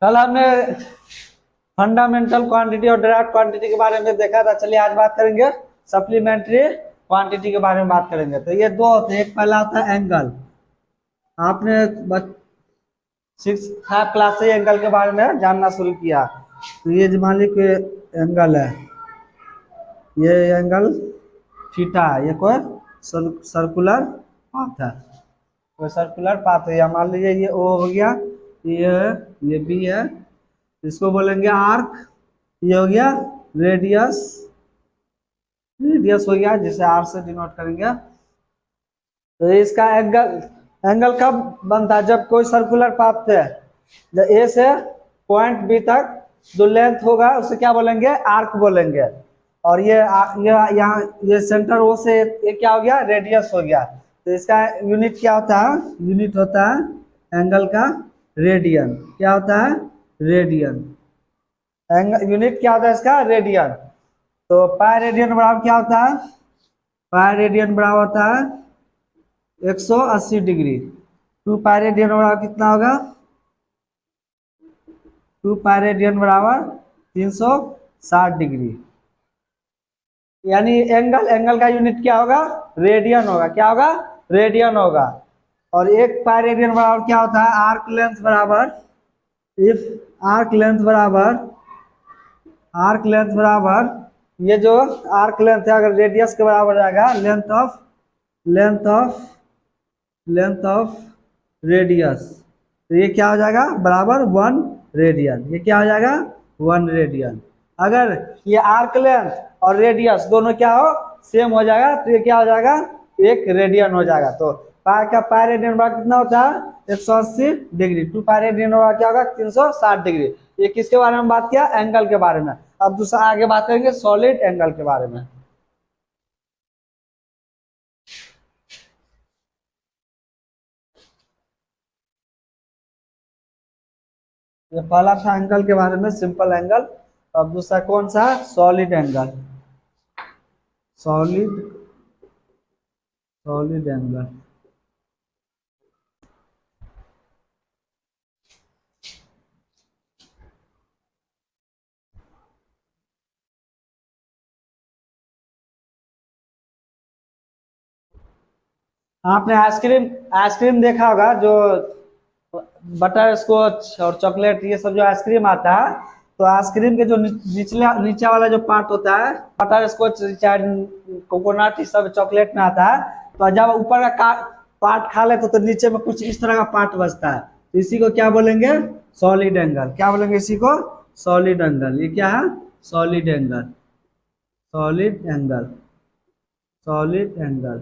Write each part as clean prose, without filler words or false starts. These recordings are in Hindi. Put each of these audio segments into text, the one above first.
कल हमने फंडामेंटल क्वांटिटी और डायरेक्ट क्वांटिटी के बारे में देखा था। चलिए आज बात करेंगे सप्लीमेंट्री क्वांटिटी के बारे में बात करेंगे। तो ये दो होते हैं, एक पहला होता है एंगल। आपने 6th क्लास से एंगल के बारे में जानना शुरू किया। तो ये मान ली कोई एंगल है, ये एंगल थीटा है, ये कोई सर्कुलर पाथ है, कोई सर्कुलर पाथ है। या मान लीजिए ये ओ हो गया, ये बी है, इसको बोलेंगे आर्क। ये हो गया रेडियस, रेडियस हो गया जिसे आर से डिनोट करेंगे। तो इसका एंगल एंगल कब बनता है? जब कोई सर्कुलर पाथ है, जब ए से पॉइंट बी तक जो लेंथ होगा उसे क्या बोलेंगे? आर्क बोलेंगे। और ये यहाँ ये सेंटर ओ से ये क्या हो गया? रेडियस हो गया। तो इसका यूनिट क्या होता है? यूनिट होता है एंगल का रेडियन। क्या होता है? रेडियन। एंगल यूनिट क्या होता है इसका? रेडियन। तो पाई रेडियन बराबर क्या होता है? पाई रेडियन बराबर होता है 180 डिग्री। 2 पाई रेडियन बराबर कितना होगा? 2 पाई रेडियन बराबर 360 डिग्री। यानी एंगल का यूनिट क्या होगा? रेडियन होगा। क्या होगा? रेडियन होगा। और 1 पाई रेडियन बराबर क्या होता है? आर्क लेंथ बराबर, इफ आर्क लेंथ बराबर ये जो आर्क लेंथ है अगर रेडियस के बराबर जाएगा, लेंथ ऑफ रेडियस, तो ये क्या हो जाएगा? बराबर 1 रेडियन। ये क्या हो जाएगा? 1 रेडियन। अगर ये आर्क लेंथ और रेडियस दोनों क्या हो? सेम हो जाएगा, तो ये क्या हो जाएगा? 1 रेडियन हो जाएगा। तो पाई का पाई रेडियन बराबर कितना होता है? 180 डिग्री। 2 पाई रेडियन बराबर क्या होगा? 360 डिग्री। ये किसके बारे में बात किया? एंगल के बारे में। अब दूसरा आगे बात करेंगे सॉलिड एंगल के बारे में। ये पहला था एंगल के बारे में, सिंपल एंगल। अब दूसरा कौन सा? Solid angle. Solid angle. आपने आइसक्रीम आइसक्रीम देखा होगा, जो बटर स्कॉच और चॉकलेट ये सब जो आइसक्रीम आता है, तो आइसक्रीम के जो नीचे वाला जो पार्ट होता है, बटर स्कॉच चाहे कोकोनट ये सब चॉकलेट में आता है, तो जब ऊपर का पार्ट खा लेते तो नीचे में कुछ इस तरह का पार्ट बचता है, तो इसी को क्या बोलेंगे? Solid angle. क्या बोलेंगे इसी को? Solid angle. ये क्या है? Solid angle. Solid angle. Solid angle.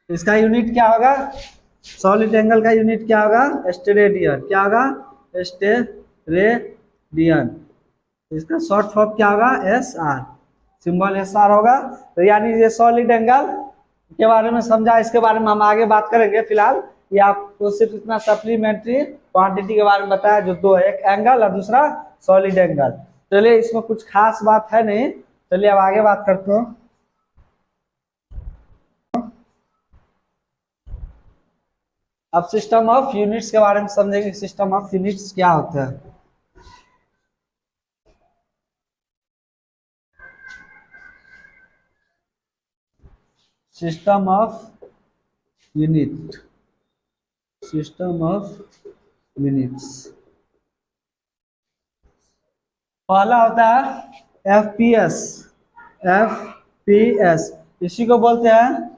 इसका यूनिट क्या होगा? सॉलिड एंगल का यूनिट क्या होगा? स्टेरेडियन। क्या होगा? स्टेरेडियन। इसका शॉर्ट फॉर्म क्या होगा? S R. Symbol S R होगा। तो यानी ये सॉलिड एंगल के बारे में समझा, इसके बारे में हम आगे बात करेंगे। फिलहाल ये आपको सिर्फ इतना सप्लीमेंट्री क्वांटिटी के बारे में बताया, जो दो है, एक एंगल और दूसरा सॉलिड एंगल। चलिए इसमें कुछ खास बात है नहीं, चलिए अब आगे बात करते हैं। अब सिस्टम ऑफ यूनिट्स के बारे में समझेंगे। सिस्टम ऑफ यूनिट्स क्या होता है? System of unit. System of units पहला होता है एफपीएस। एफपीएस इसी को बोलते हैं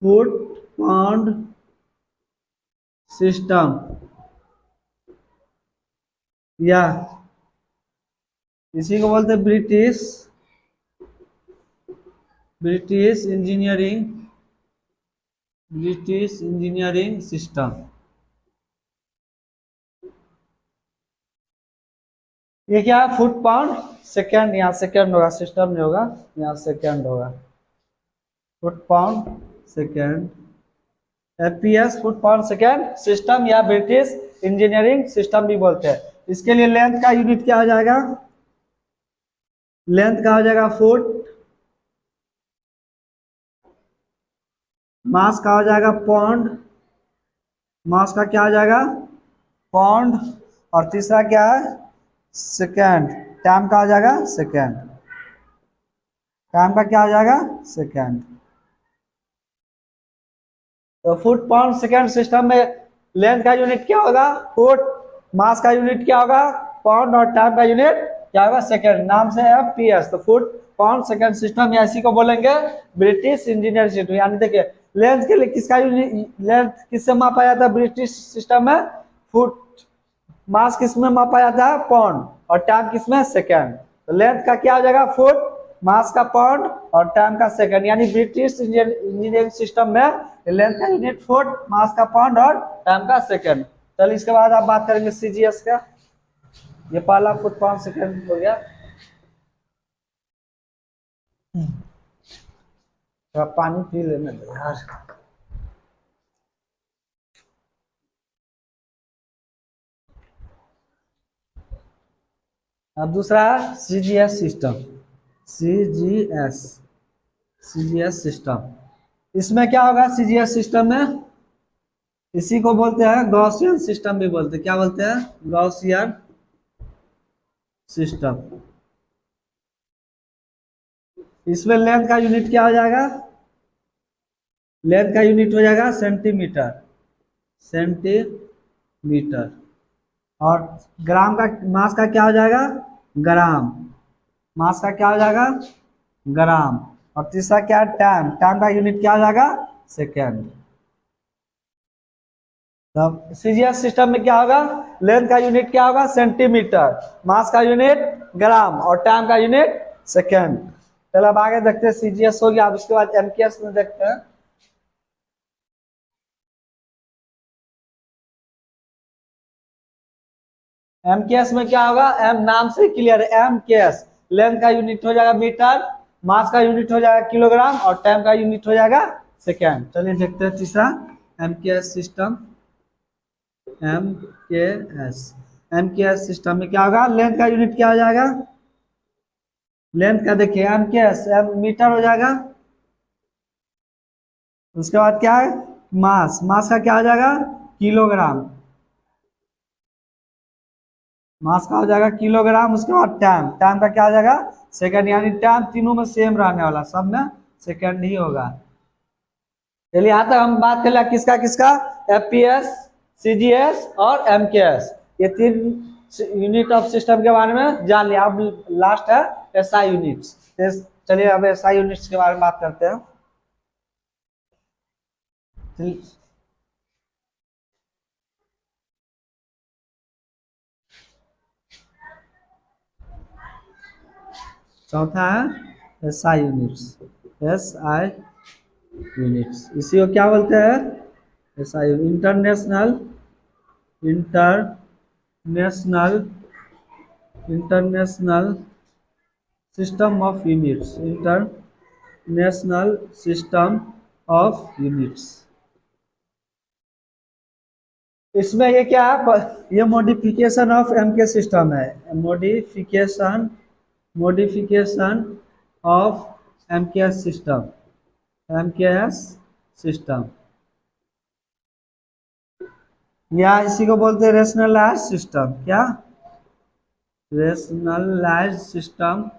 फुट पाउंड सिस्टम, या इसी को बोलते हैं ब्रिटिश इंजीनियरिंग सिस्टम। ये क्या है? Foot pound second. यहाँ सेकेंड होगा, सिस्टम नहीं होगा, यहाँ सेकेंड होगा। Foot pound second, FPS foot pound second system, या ब्रिटिश इंजीनियरिंग सिस्टम भी बोलते हैं। इसके लिए लेंथ का यूनिट क्या हो जाएगा? लेंथ का हो जाएगा फुट, मास का हो जाएगा पाउंड, मास का क्या हो जाएगा? पाउंड, और तीसरा क्या है सेकेंड, टाइम का हो जाएगा सेकेंड, टाइम का क्या हो जाएगा सेकेंड। तो फुट पाउंड सेकेंड सिस्टम में लेंथ का यूनिट क्या होगा फुट, मास का यूनिट क्या होगा पाउंड, और टाइम का यूनिट क्या होगा सेकेंड, नाम से है PS। तो फुट पाउंड सेकेंड सिस्टम या इसी को बोलेंगे ब्रिटिश इंजीनियर सिस्टम। यानी देखिए लेंथ के लिए किसका यूनिट, लेंथ किससे मापा जाता है ब्रिटिश सिस्टम में फुट, मास किस में मापा जाता है पाउंड, और टाइम किस में सेकेंड। तो लेंथ का क्या हो जाएगा फुट, मास का पाउंड, और टाइम का सेकेंड। यानी ब्रिटिश इंजीनियरिंग सिस्टम में लेंथ का यूनिट फुट, मास का पाउंड, और टाइम का सेकेंड। चलिए इसके बाद आप बात करेंगे CGS का। ये पहला फुट पाउंड सेकेंड हो गया। थोड़ा पानी पी लेने दो यार। अब दूसरा है CGS system, CGS, CGS system. इसमें क्या होगा CGS सिस्टम में, इसी को बोलते हैं गॉसियन सिस्टम भी बोलते हैं। क्या बोलते हैं गॉसियन सिस्टम। इसमें लेंथ का यूनिट क्या हो जाएगा, लेंथ का यूनिट हो जाएगा सेंटीमीटर, सेंटीमीटर, और ग्राम का, मास का क्या हो जाएगा ग्राम, मास का क्या हो जाएगा ग्राम, और तीसरा क्या है टाइम, टाइम का यूनिट क्या हो जाएगा सेकेंड। तब CGS सिस्टम में क्या होगा, लेंथ का यूनिट क्या होगा सेंटीमीटर, मास का यूनिट ग्राम, और टाइम का यूनिट सेकेंड। चलो अब आगे देखते हैं CGS हो गया। अब उसके बाद MKS में देखते हैं। MKS में क्या होगा, M नाम से क्लियर है, MKS लेंथ का यूनिट हो जाएगा मीटर, मास का यूनिट हो जाएगा किलोग्राम, और टाइम का यूनिट हो जाएगा सेकेंड। चलिए देखते हैं तीसरा MKS system. MKS, MKS system में क्या होगा, लेंथ का यूनिट क्या हो जाएगा, लेंथ का देखिए MKS M मीटर हो जाएगा। उसके बाद क्या है मास, मास का क्या हो जाएगा किलोग्राम, मास का हो जाएगा किलोग्राम। उसके बाद टाइम, टाइम का क्या हो जाएगा सेकंड। यानी टाइम तीनों में सेम रहने वाला, सब में सेकंड ही होगा। चलिए यहाँ तक हम बात कर लिया किसका किसका, FPS, CGS और MKS, ये तीन यूनिट ऑफ सिस्टम के बारे में जान लिया। अब लास्ट है SI यूनिट्स। चलिए अब SI यूनिट्स के बारे में बात करते हैं। चौथा है SI यूनिट्स, SI यूनिट्स, इसी को क्या बोलते हैं SI, international, international, international system of units, international system of units. इसमें ये क्या है, ये मॉडिफिकेशन ऑफ MK सिस्टम है, modification, modification of MKS system, MKS system, या इसी को बोलते हैं रेशनलाइज सिस्टम। क्या, rationalize system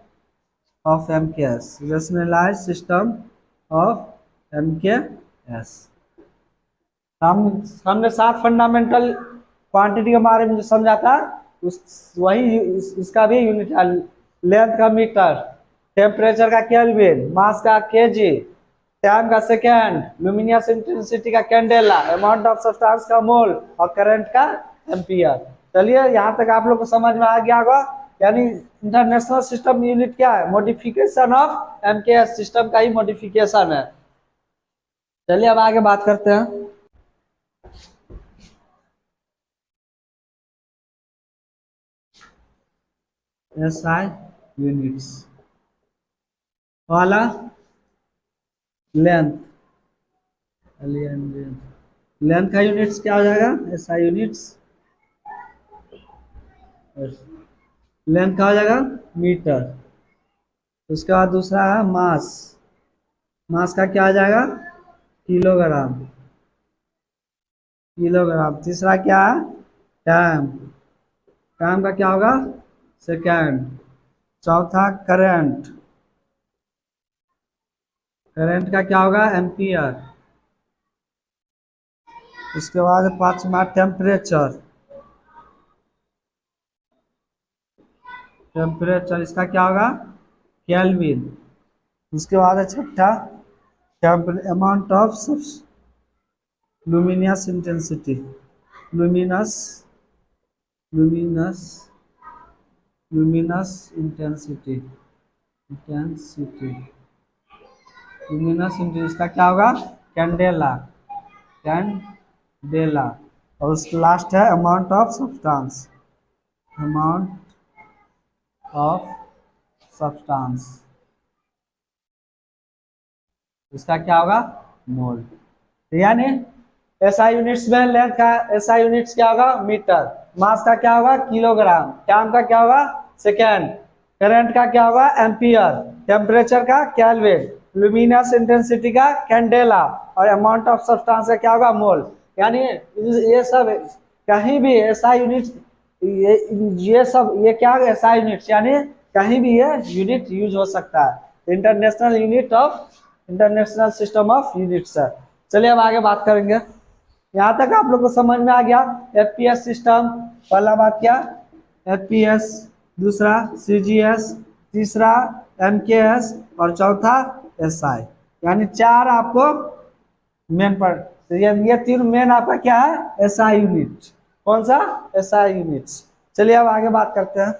of MKS, rationalize system of MKS। हम हमने 7 फंडामेंटल क्वांटिटी के बारे में जो समझा था, उस वही इसका भी यूनिट है। लेंथ का मीटर, टेम्परेचर का केल्विन, मास का केजी, टाइम का सेकेंड, ल्यूमिनियस इंटेंसिटी का कैंडेला, अमाउंट ऑफ सब्सटेंस का मोल, और करंट का एम्पियर। चलिए यहाँ तक आप लोग को समझ में आ गया होगा। यानी इंटरनेशनल सिस्टम यूनिट क्या है, मॉडिफिकेशन ऑफ MKS सिस्टम का ही मॉडिफिकेशन है। चलिए अब आगे बात करते हैं। SI यूनिट्स वाला लेंथ, लेंथ का यूनिट्स क्या हो जाएगा SI यूनिट्स, लेंथ का हो जाएगा मीटर। उसके बाद दूसरा है मास, मास का क्या आ जाएगा किलोग्राम, किलोग्राम। तीसरा क्या है टाइम, टाइम का क्या होगा सेकेंड। चौथा करंट, करंट का क्या होगा एम्पियर। उसके बाद पांचवा टेम्परेचर, टेम्परेचर इसका क्या होगा केल्विन। उसके बाद है छठा amount of luminous intensity, luminous luminous luminous intensity, intensity luminous intensity इसका क्या होगा कैंडेला, कैंडेला। और उसके लास्ट है amount of substance, amount of substance इसका क्या होगा मोल। यानी एसआई यूनिट्स में लेंथ का एसआई यूनिट्स क्या होगा मीटर, मास का क्या होगा किलोग्राम, टाइम का क्या होगा सेकेंड, करंट का क्या होगा एम्पियर, टेम्परेचर का केल्विन, लुमिनस इंटेंसिटी का कैंडेला और अमाउंट ऑफ सब्सटेंस का क्या होगा मोल। यानी ये सब कहीं भी एसआई यूनिट, ये सब ये क्या एसआई यूनिट्स यानी कहीं भी ये यूनिट यूज हो सकता है, international unit of international system of units है। चलिए अब आगे बात करेंगे। यहाँ तक आप लोग को समझ में आ गया एफपीएस सिस्टम, पहला बात क्या एफपीएस, दूसरा सीजीएस, तीसरा एमकेएस और चौथा एसआई। यानी चार आपको मेन पर, तो ये तीन मेन आपका क्या है एसआई यूनिट। कौन सा एसआई यूनिट्स। चलिए अब आगे बात करते हैं।